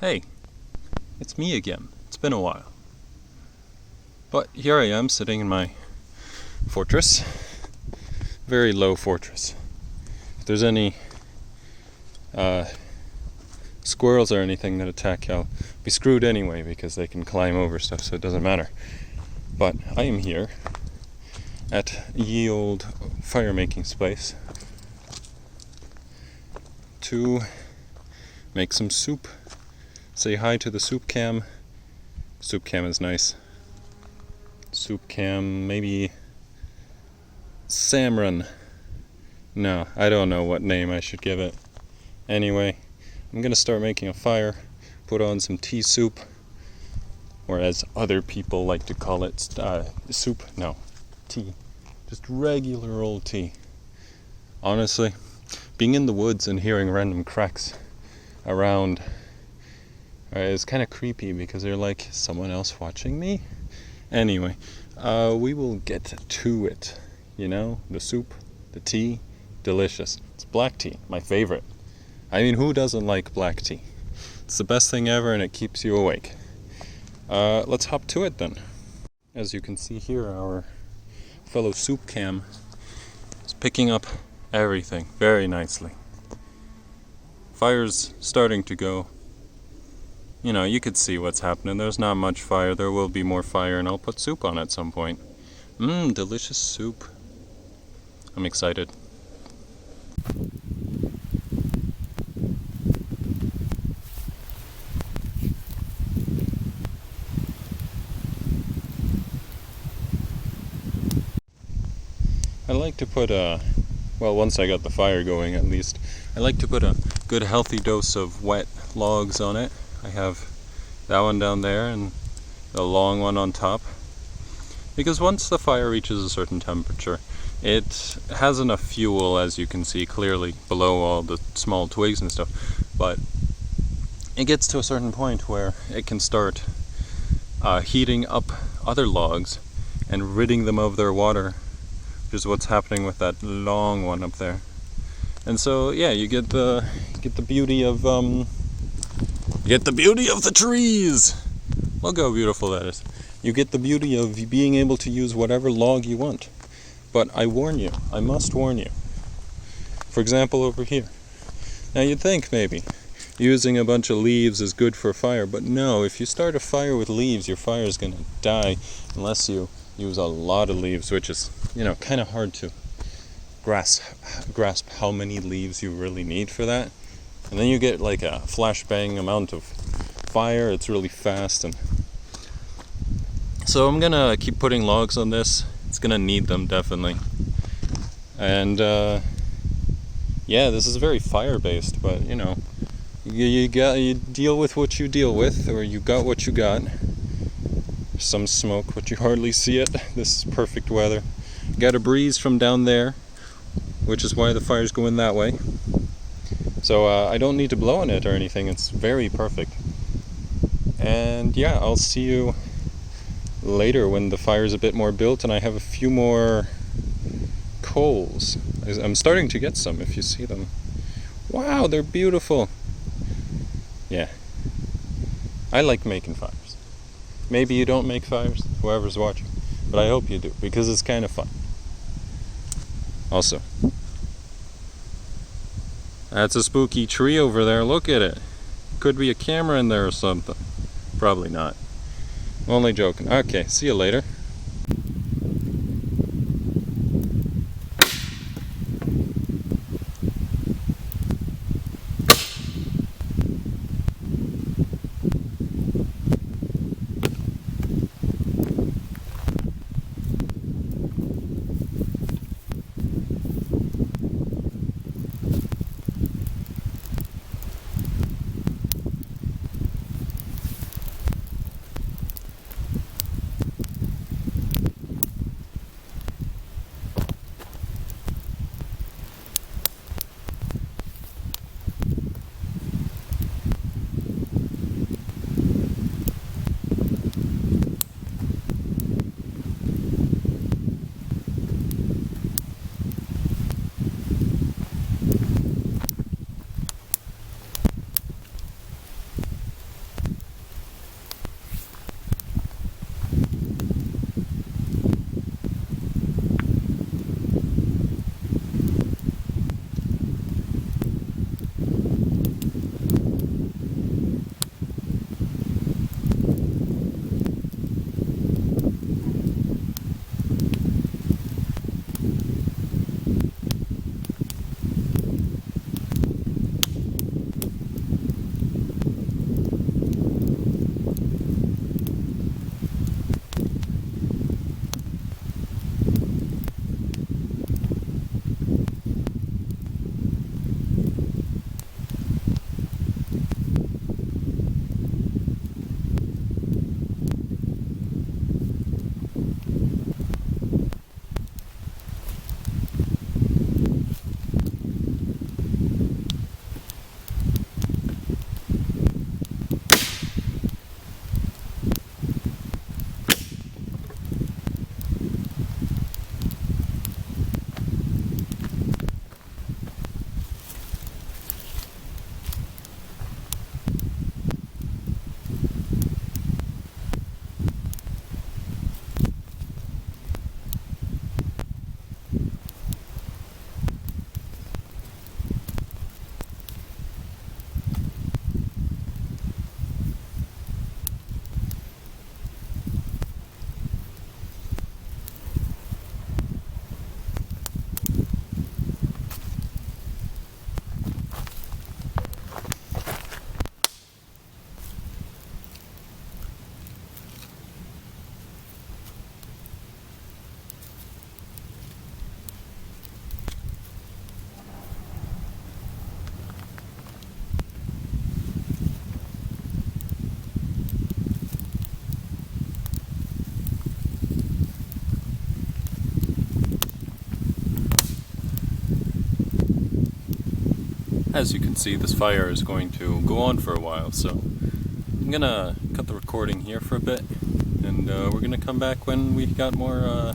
Hey, it's me again. It's been a while. But here I am sitting in my fortress. Very low fortress. If there's any squirrels or anything that attack, I'll be screwed anyway because they can climb over stuff, so it doesn't matter. But I am here at ye old fire making space to make some soup. Say hi to the soup cam. Soup cam is nice. Soup cam, maybe Samron. No, I don't know what name I should give it. Anyway, I'm gonna start making a fire, put on some tea soup, or as other people like to call it, soup? No, tea. Just regular old tea. Honestly, being in the woods and hearing random cracks around is kind of creepy because they're like, someone else watching me? Anyway, we will get to it. You know, the soup, the tea, delicious. It's black tea, my favorite. I mean, who doesn't like black tea? It's the best thing ever and it keeps you awake. Let's hop to it then. As you can see here, our fellow soup cam is picking up everything very nicely. Fire's starting to go. You know, you could see what's happening. There's not much fire. There will be more fire and I'll put soup on at some point. Delicious soup. I'm excited. I like to put once I got the fire going at least, I like to put a good healthy dose of wet logs on it. I have that one down there and the long one on top. Because once the fire reaches a certain temperature, it has enough fuel, as you can see clearly below all the small twigs and stuff, but it gets to a certain point where it can start heating up other logs and ridding them of their water, which is what's happening with that long one up there. And so, yeah, you get the beauty of the trees. Look how beautiful that is. You get the beauty of being able to use whatever log you want. But I warn you, I must warn you. For example, over here. Now you'd think maybe using a bunch of leaves is good for fire, but no, if you start a fire with leaves, your fire is going to die unless you use a lot of leaves, which is, you know, kind of hard to grasp how many leaves you really need for that. And then you get like a flashbang amount of fire. It's really fast. And so I'm gonna keep putting logs on this. It's gonna need them definitely. And yeah, this is very fire based, but you know, you deal with what you deal with, or you got what you got. Some smoke, but you hardly see it. This is perfect weather. Got a breeze from down there, which is why the fire's going that way. So I don't need to blow on it or anything. It's very perfect. And yeah, I'll see you later when the fire's a bit more built and I have a few more coals. I'm starting to get some, if you see them. Wow, they're beautiful. Yeah, I like making fires. Maybe you don't make fires, whoever's watching, but I hope you do, because it's kind of fun. Also, that's a spooky tree over there. Look at it. Could be a camera in there or something. Probably not. Only joking. Okay, see you later. as you can see, this fire is going to go on for a while, so I'm gonna cut the recording here for a bit, and we're gonna come back when we got more,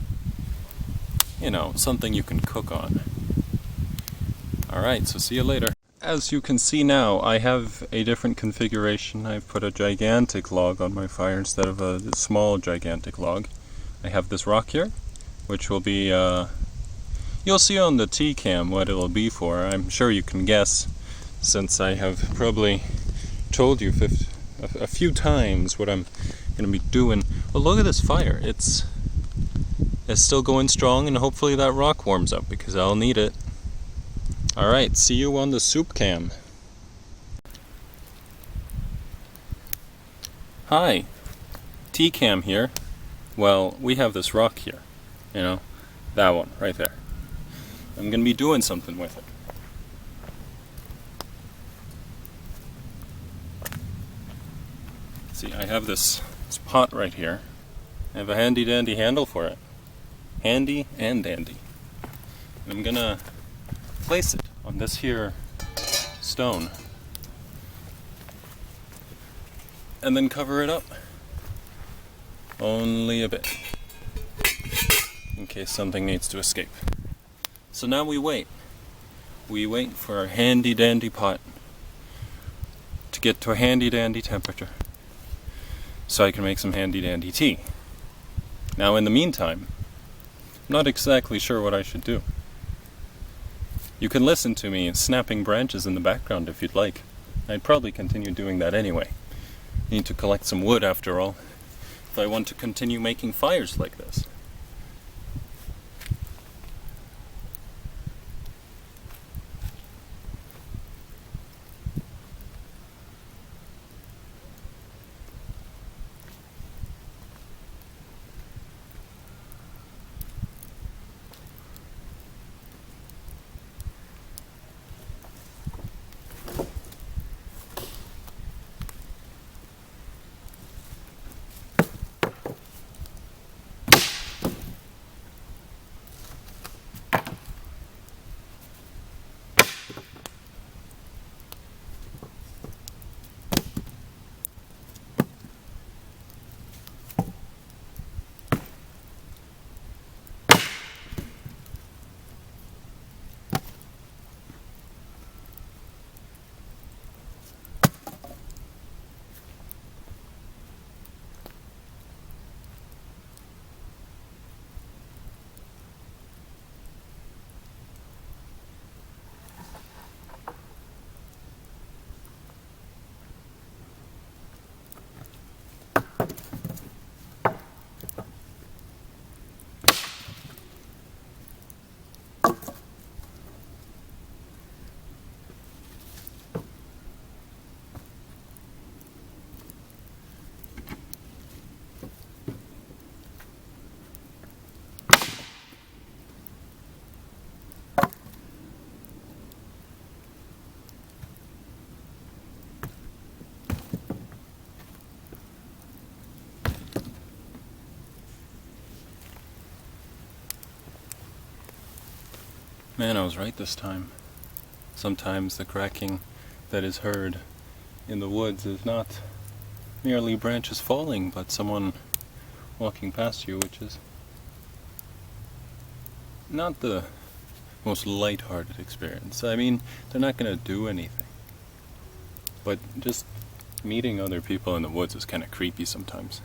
something you can cook on. Alright, so see you later. As you can see now, I have a different configuration. I've put a gigantic log on my fire instead of a small gigantic log. I have this rock here, which will be, you'll see on the T-cam what it'll be for. I'm sure you can guess, since I have probably told you a few times what I'm going to be doing. Well, look at this fire. It's still going strong, and hopefully that rock warms up, because I'll need it. Alright, see you on the soup cam. Hi, T-cam here. Well, we have this rock here, that one right there. I'm going to be doing something with it. See, I have this pot right here. I have a handy dandy handle for it. Handy and dandy. And I'm going to place it on this here stone. And then cover it up. Only a bit. In case something needs to escape. So now we wait. We wait for our handy dandy pot to get to a handy dandy temperature, so I can make some handy dandy tea. Now in the meantime, I'm not exactly sure what I should do. You can listen to me snapping branches in the background if you'd like. I'd probably continue doing that anyway. Need to collect some wood after all, if I want to continue making fires like this. Man, I was right this time. Sometimes the cracking that is heard in the woods is not merely branches falling, but someone walking past you, which is not the most light-hearted experience. I mean, they're not going to do anything. But just meeting other people in the woods is kind of creepy sometimes.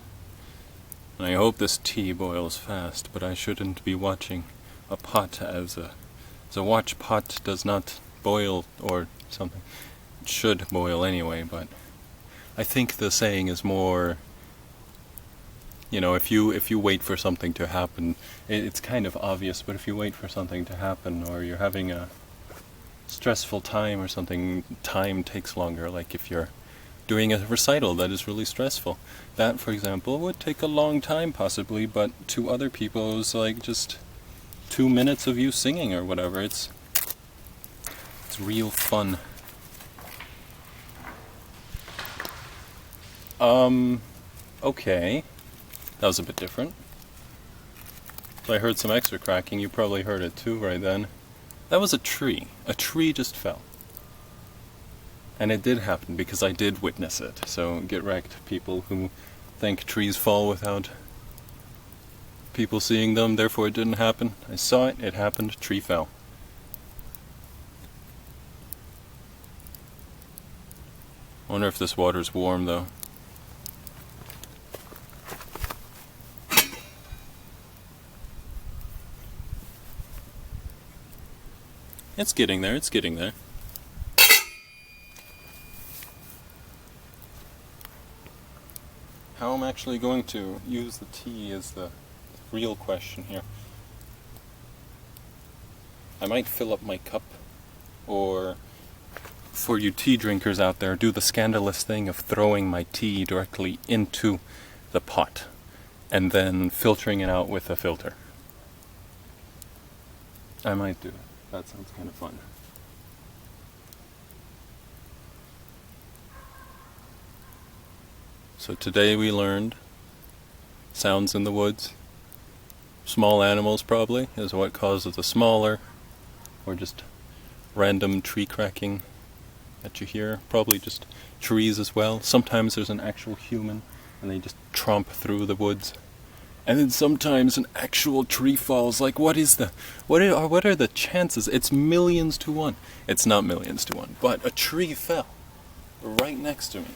And I hope this tea boils fast, but I shouldn't be watching a pot as a watch pot does not boil or something. It should boil anyway, but I think the saying is more, if you wait for something to happen, it's kind of obvious, but if you wait for something to happen, or you're having a stressful time or something, time takes longer. Like if you're doing a recital that is really stressful, that, for example, would take a long time possibly, but to other people it was like just 2 minutes of you singing or whatever. It's real fun. Okay. That was a bit different. So I heard some extra cracking. You probably heard it too right then. That was a tree. A tree just fell. And it did happen because I did witness it. So get wrecked, people who think trees fall without people seeing them, therefore it didn't happen. I saw it, it happened, tree fell. Wonder if this water's warm though. It's getting there, it's getting there. How I'm actually going to use the tea is the real question here. I might fill up my cup, or for you tea drinkers out there, do the scandalous thing of throwing my tea directly into the pot and then filtering it out with a filter. I might do it. That sounds kind of fun. So today we learned sounds in the woods. Small animals probably is what causes the smaller, or just random tree cracking that you hear. Probably just trees as well. Sometimes there's an actual human and they just tromp through the woods. And then sometimes an actual tree falls. Like, what are the chances? It's millions to one. It's not millions to one, but a tree fell right next to me.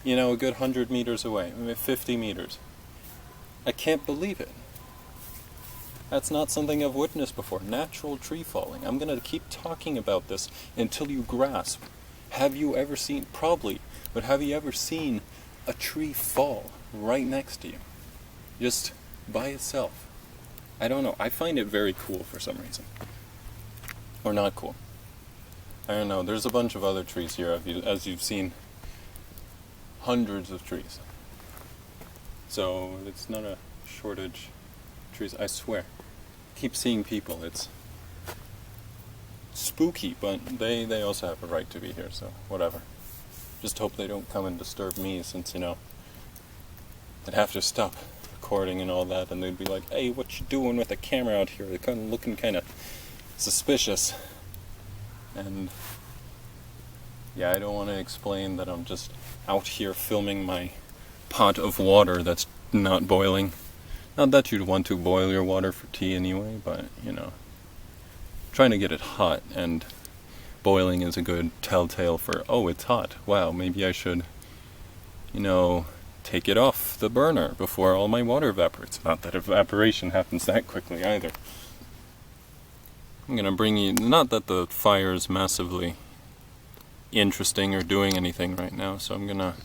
You know, a good 100 meters away, maybe 50 meters. I can't believe it. That's not something I've witnessed before. Natural tree falling. I'm going to keep talking about this until you grasp. Have you ever seen, probably, but have you ever seen a tree fall right next to you? Just by itself. I don't know. I find it very cool for some reason. Or not cool. I don't know. There's a bunch of other trees here, as you've seen. Hundreds of trees. So it's not a shortage of trees, I swear. Keep seeing people. It's spooky, but they also have a right to be here, so whatever. Just hope they don't come and disturb me, since, you know, I'd have to stop recording and all that, and they'd be like, hey, what you doing with the camera out here? They're kind of looking kind of suspicious. And yeah, I don't want to explain that I'm just out here filming my pot of water that's not boiling. Not that you'd want to boil your water for tea anyway, but, you know, trying to get it hot, and boiling is a good telltale for, oh, it's hot. Wow, maybe I should, you know, take it off the burner before all my water evaporates. Not that evaporation happens that quickly either. I'm gonna bring you, not that the fire is massively interesting or doing anything right now, so I'm gonna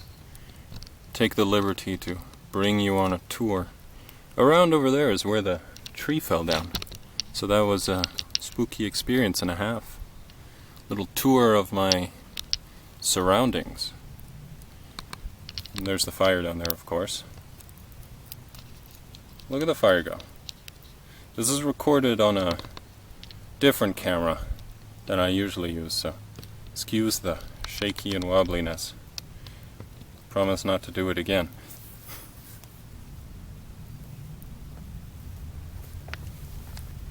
take the liberty to bring you on a tour. Around over there is where the tree fell down, so that was a spooky experience and a half. Little tour of my surroundings. And there's the fire down there, of course. Look at the fire go. This is recorded on a different camera than I usually use, so excuse the shaky and wobbliness. Promise not to do it again.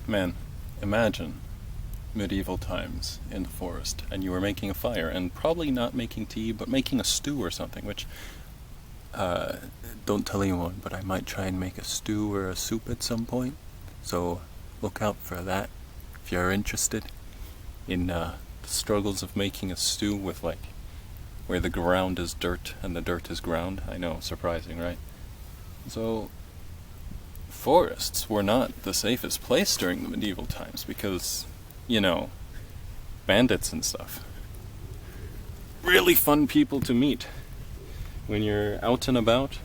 Man, imagine medieval times in the forest, and you were making a fire, and probably not making tea, but making a stew or something, which, don't tell anyone, but I might try and make a stew or a soup at some point, so look out for that if you're interested in the struggles of making a stew with, like, where the ground is dirt and the dirt is ground. I know, surprising, right? So forests were not the safest place during the medieval times because, you know, bandits and stuff. Really fun people to meet when you're out and about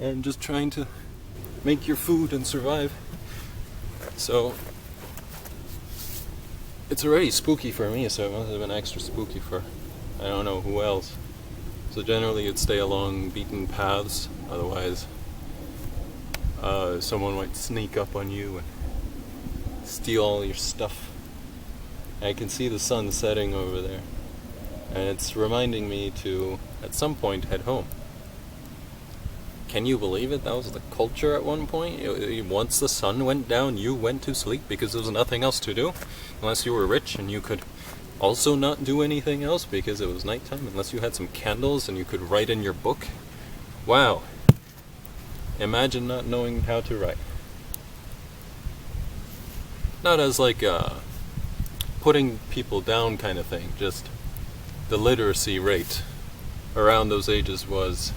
and just trying to make your food and survive. So it's already spooky for me, so it must have been extra spooky for I don't know who else. So generally you'd stay along beaten paths, otherwise someone might sneak up on you and steal all your stuff. I can see the sun setting over there, and it's reminding me to, at some point, head home. Can you believe it? That was the culture at one point. Once the sun went down, you went to sleep because there was nothing else to do. Unless you were rich and you could Also not do anything else because it was nighttime unless you had some candles and you could write in your book. Wow. Imagine not knowing how to write. Not as like a putting people down kind of thing, just the literacy rate around those ages was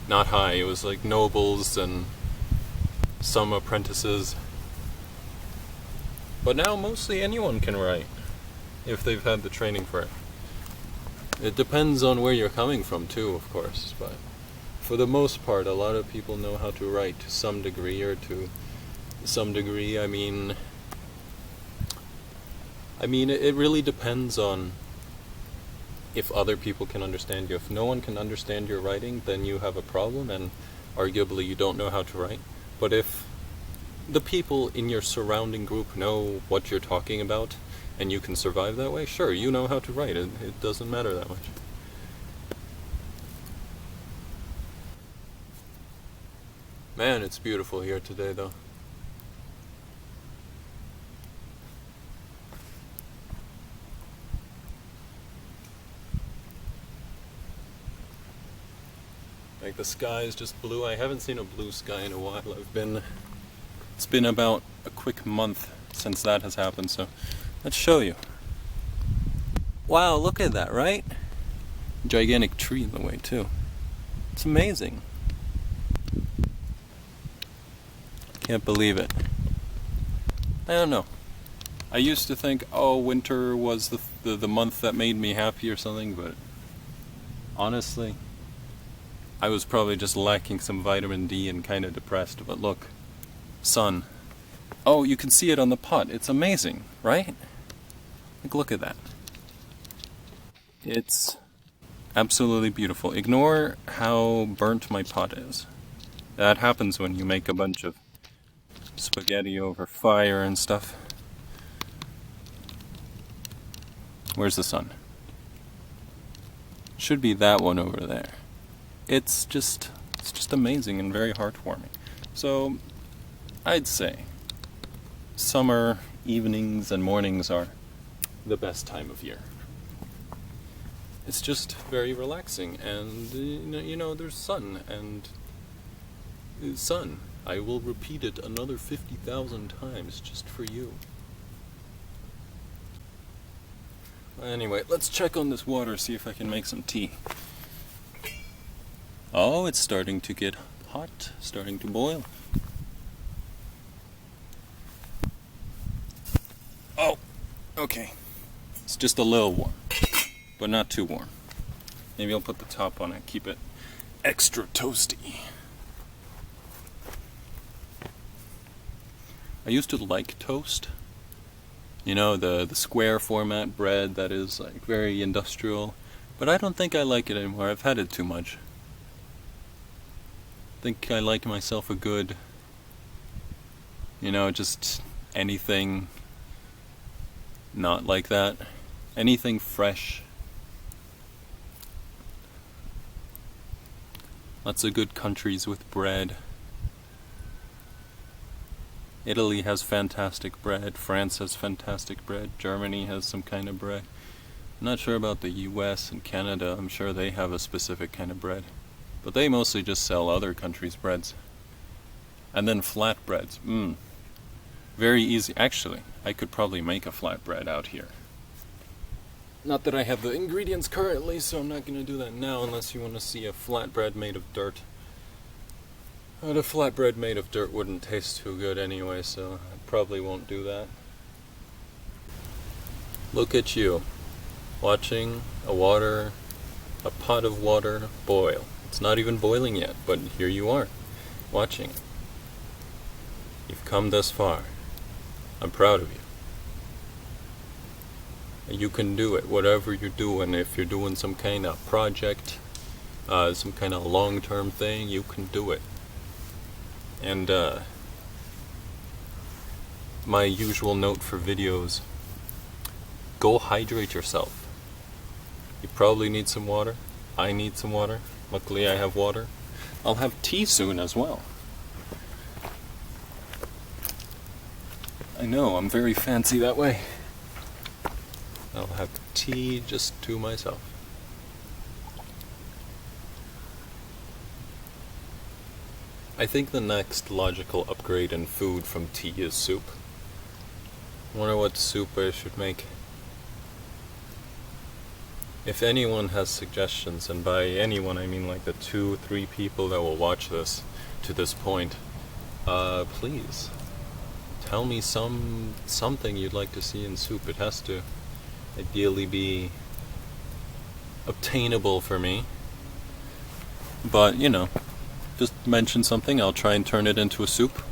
not high. It was like nobles and some apprentices. But now mostly anyone can write if they've had the training for it. It depends on where you're coming from too, of course, but for the most part a lot of people know how to write to some degree, or to some degree I mean it really depends on if other people can understand you. If no one can understand your writing, then you have a problem and arguably you don't know how to write. But if the people in your surrounding group know what you're talking about and you can survive that way, sure, you know how to write. It doesn't matter that much. Man, it's beautiful here today though. Like the sky is just blue. I haven't seen a blue sky in a while. It's been about a quick month since that has happened, so let's show you. Wow, look at that, right? Gigantic tree in the way too. It's amazing. Can't believe it. I don't know. I used to think, oh, winter was the month that made me happy or something, but honestly, I was probably just lacking some vitamin D and kind of depressed. But look, sun. Oh, you can see it on the pot. It's amazing, right? Like, look at that. It's absolutely beautiful. Ignore how burnt my pot is. That happens when you make a bunch of spaghetti over fire and stuff. Where's the sun? Should be that one over there. It's just amazing and very heartwarming. So, I'd say summer evenings and mornings are the best time of year. It's just very relaxing, and there's sun, and sun. I will repeat it another 50,000 times just for you. Anyway, let's check on this water, see if I can make some tea. Oh, it's starting to get hot, starting to boil. Oh, okay. It's just a little warm, but not too warm. Maybe I'll put the top on it, keep it extra toasty. I used to like toast. You know, the square format bread that is like very industrial. But I don't think I like it anymore. I've had it too much. I think I like myself a good, just anything not like that. Anything fresh. Lots of good countries with bread. Italy has fantastic bread, France has fantastic bread, Germany has some kind of bread. I'm not sure about the US and Canada, I'm sure they have a specific kind of bread. But they mostly just sell other countries' breads. And then flatbreads, very easy. Actually, I could probably make a flatbread out here. Not that I have the ingredients currently, so I'm not going to do that now unless you want to see a flatbread made of dirt. But a flatbread made of dirt wouldn't taste too good anyway, so I probably won't do that. Look at you, watching a pot of water boil. It's not even boiling yet, but here you are, watching it. You've come this far. I'm proud of you. You can do it, whatever you're doing. If you're doing some kind of project, some kind of long-term thing, you can do it. And my usual note for videos, go hydrate yourself. You probably need some water. I need some water. Luckily I have water. I'll have tea soon as well. I know, I'm very fancy that way. I'll have tea just to myself. I think the next logical upgrade in food from tea is soup. I wonder what soup I should make. If anyone has suggestions, and by anyone I mean like the 2-3 people that will watch this to this point, please tell me something you'd like to see in soup. It has to ideally be obtainable for me, but you know, just mention something, I'll try and turn it into a soup.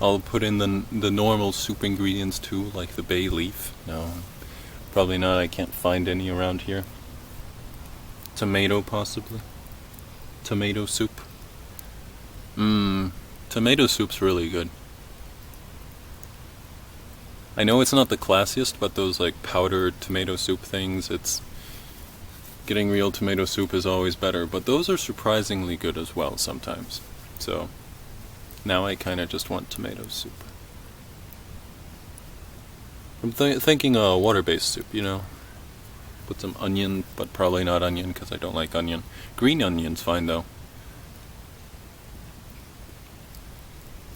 I'll put in the normal soup ingredients too, like the bay leaf. No, probably not, I can't find any around here. Tomato possibly. Tomato soup. Tomato soup's really good. I know it's not the classiest, but those like powdered tomato soup things, it's getting real tomato soup is always better, but those are surprisingly good as well sometimes. So now I kind of just want tomato soup. I'm thinking water-based soup, you know. Put some onion, but probably not onion because I don't like onion. Green onion's fine though.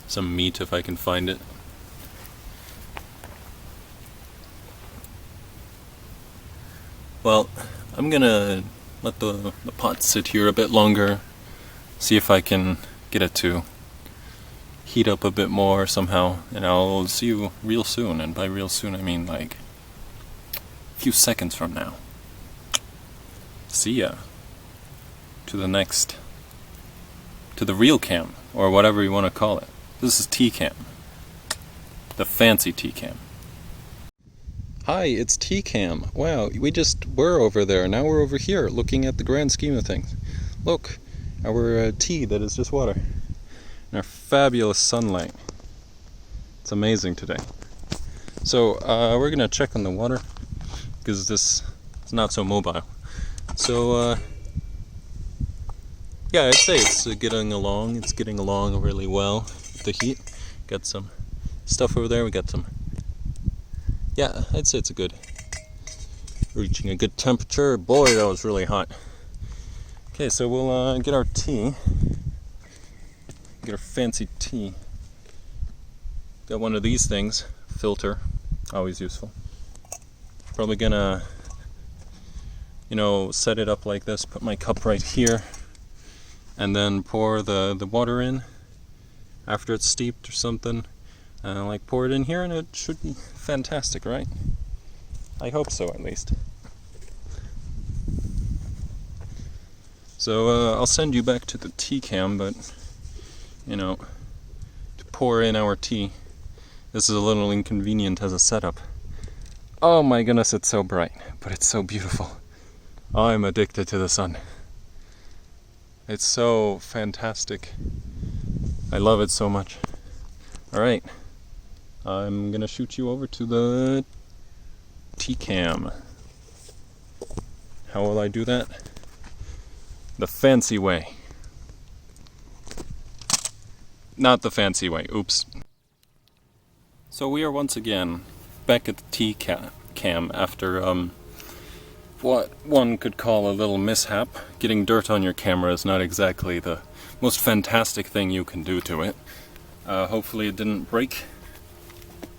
Some meat if I can find it. Well, I'm gonna let the pot sit here a bit longer, see if I can get it to heat up a bit more somehow, and I'll see you real soon, and by real soon I mean like a few seconds from now. See ya. To the real cam, or whatever you want to call it. This is T-cam. The fancy T-cam. Hi, it's T-cam. Wow, we just were over there, now we're over here, looking at the grand scheme of things. Look, our tea that is just water. And our fabulous sunlight. It's amazing today. So, we're gonna check on the water, because this is not so mobile. So, yeah, I'd say it's getting along. It's getting along really well with the heat. Got some stuff over there, we got some... Yeah, I'd say it's reaching a good temperature. Boy, that was really hot. Okay, so we'll get our tea. Get our fancy tea. Got one of these things, filter, always useful. Probably gonna, set it up like this, put my cup right here, and then pour the water in after it's steeped or something. Like pour it in here and it should be fantastic, right? I hope so, at least. So I'll send you back to the tea cam, but to pour in our tea, this is a little inconvenient as a setup. Oh my goodness, it's so bright, but it's so beautiful. I'm addicted to the sun. It's so fantastic. I love it so much. Alright. I'm gonna shoot you over to the T-cam. How will I do that? The fancy way. Not the fancy way, oops. So we are once again back at the T-cam after what one could call a little mishap. Getting dirt on your camera is not exactly the most fantastic thing you can do to it. Hopefully it didn't break.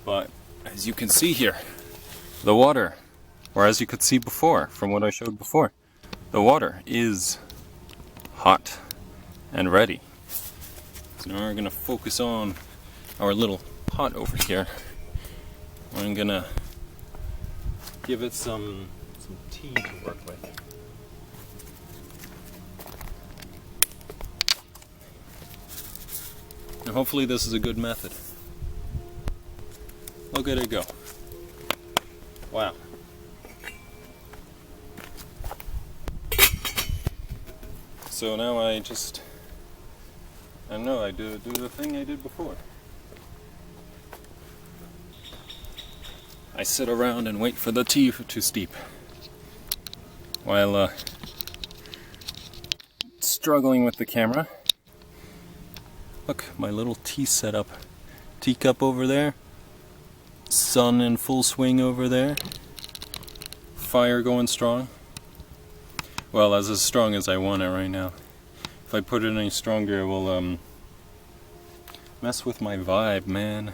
But as you can see here, the water, or as you could see before, from what I showed before, the water is hot and ready. So now we're going to focus on our little pot over here. I'm going to give it some tea to work with. And hopefully this is a good method. Look at it go. Wow. So now I don't know, I do the thing I did before. I sit around and wait for the tea to steep. While struggling with the camera. Look, my little tea setup. Teacup over there. Sun in full swing over there. Fire going strong. Well, as strong as I want it right now. If I put it any stronger, it will mess with my vibe, man.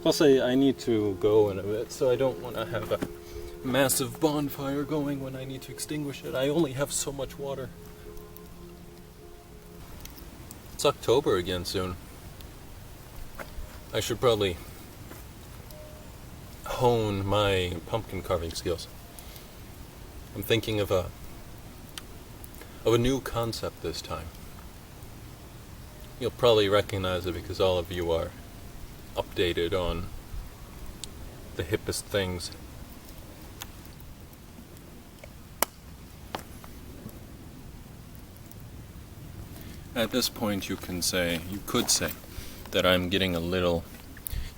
Plus, I need to go in a bit, so I don't want to have a massive bonfire going when I need to extinguish it. I only have so much water. It's October again soon. I should probably hone my pumpkin carving skills. I'm thinking of a new concept this time. You'll probably recognize it because all of you are updated on the hippest things. At this point you could say that I'm getting a little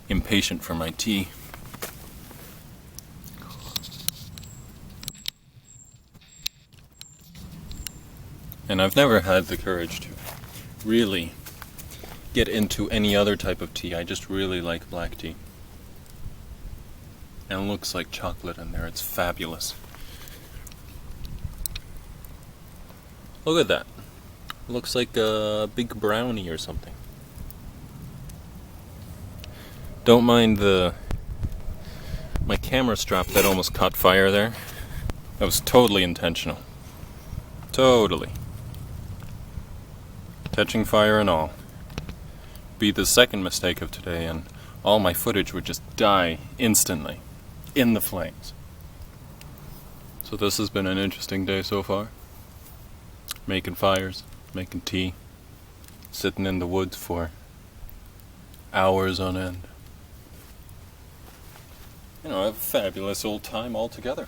impatient for my tea. And I've never had the courage to really get into any other type of tea. I just really like black tea. And it looks like chocolate in there. It's fabulous. Look at that. It looks like a big brownie or something. Don't mind my camera strap that almost caught fire there. That was totally intentional. Totally. Catching fire and all. Be the second mistake of today, and all my footage would just die instantly in the flames. So this has been an interesting day so far. Making fires, making tea, sitting in the woods for hours on end. You know, I have a fabulous old time all together.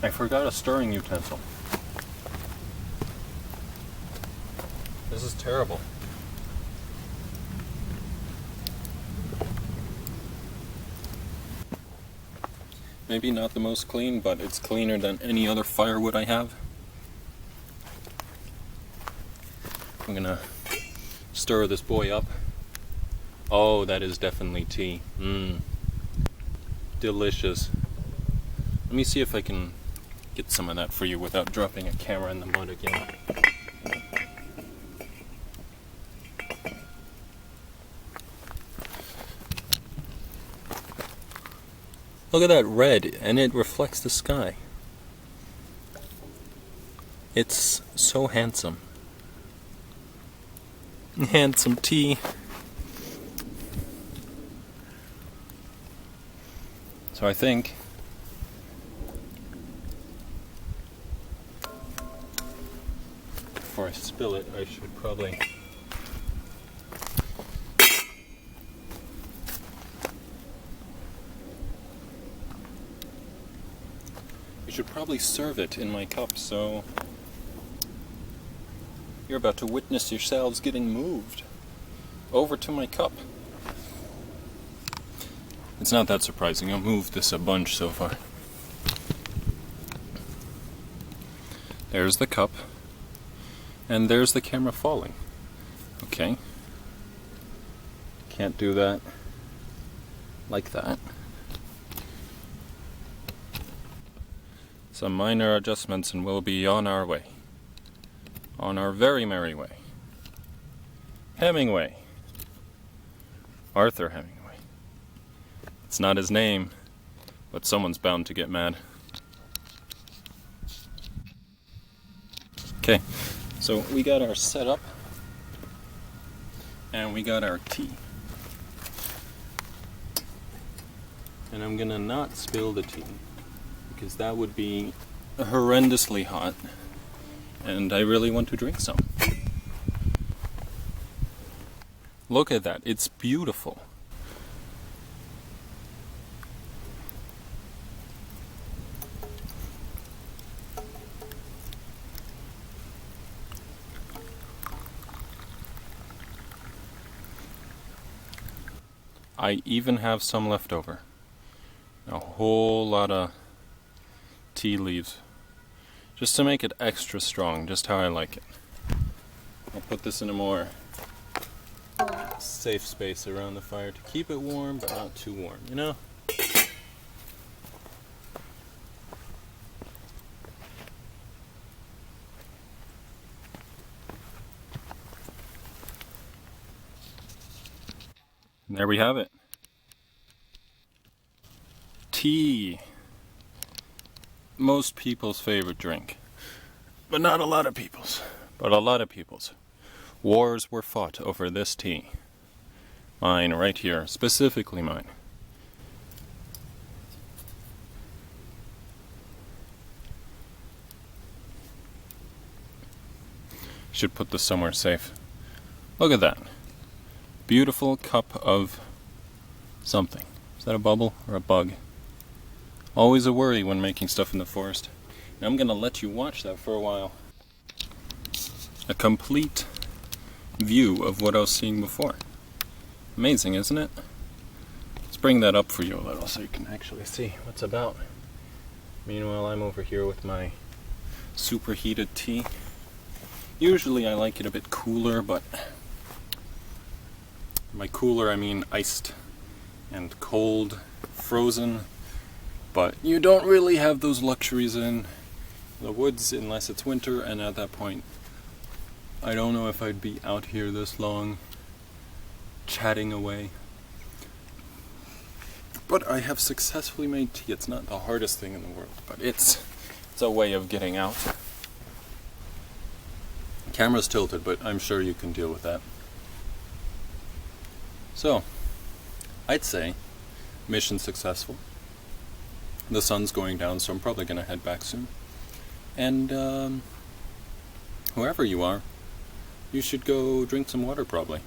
I forgot a stirring utensil. This is terrible. Maybe not the most clean, but it's cleaner than any other firewood I have. I'm gonna stir this boy up. Oh, that is definitely tea. Delicious. Let me see if I can get some of that for you without dropping a camera in the mud again. Look at that red, and it reflects the sky. It's so handsome. Handsome tea. So I think before I spill it, I should probably serve it in my cup, so you're about to witness yourselves getting moved over to my cup. It's not that surprising. I've moved this a bunch so far. There's the cup, and there's the camera falling. Okay. Can't do that like that. Some minor adjustments and we'll be on our way. On our very merry way. Hemingway. Arthur Hemingway. It's not his name, but someone's bound to get mad. Okay, so we got our setup and we got our tea. And I'm gonna not spill the tea, because that would be horrendously hot, and I really want to drink some. Look at that, it's beautiful. I even have some left over. a whole lot of tea leaves, just to make it extra strong, just how I like it. I'll put this in a more safe space around the fire to keep it warm, but not too warm, you know? And there we have it. Tea. Most people's favorite drink. But not a lot of people's. But a lot of people's. Wars were fought over this tea. Mine right here, specifically mine. Should put this somewhere safe. Look at that. Beautiful cup of something. Is that a bubble or a bug? Always a worry when making stuff in the forest. And I'm gonna let you watch that for a while. A complete view of what I was seeing before. Amazing, isn't it? Let's bring that up for you a little so you can actually see what's about. Meanwhile, I'm over here with my superheated tea. Usually I like it a bit cooler, but by cooler I mean iced and cold, frozen, but you don't really have those luxuries in the woods unless it's winter, and at that point I don't know if I'd be out here this long chatting away. But I have successfully made tea. It's not the hardest thing in the world, but it's a way of getting out. Camera's tilted, but I'm sure you can deal with that. So, I'd say mission successful. The sun's going down, so I'm probably going to head back soon. And whoever you are, you should go drink some water probably.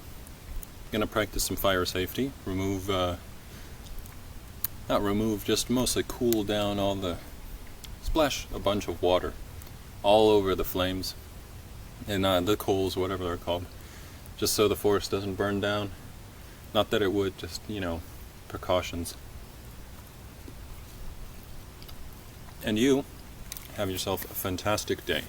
Going to practice some fire safety, just mostly cool down splash a bunch of water all over the flames, and the coals, whatever they're called, just so the forest doesn't burn down. Not that it would, just, precautions. And you have yourself a fantastic day.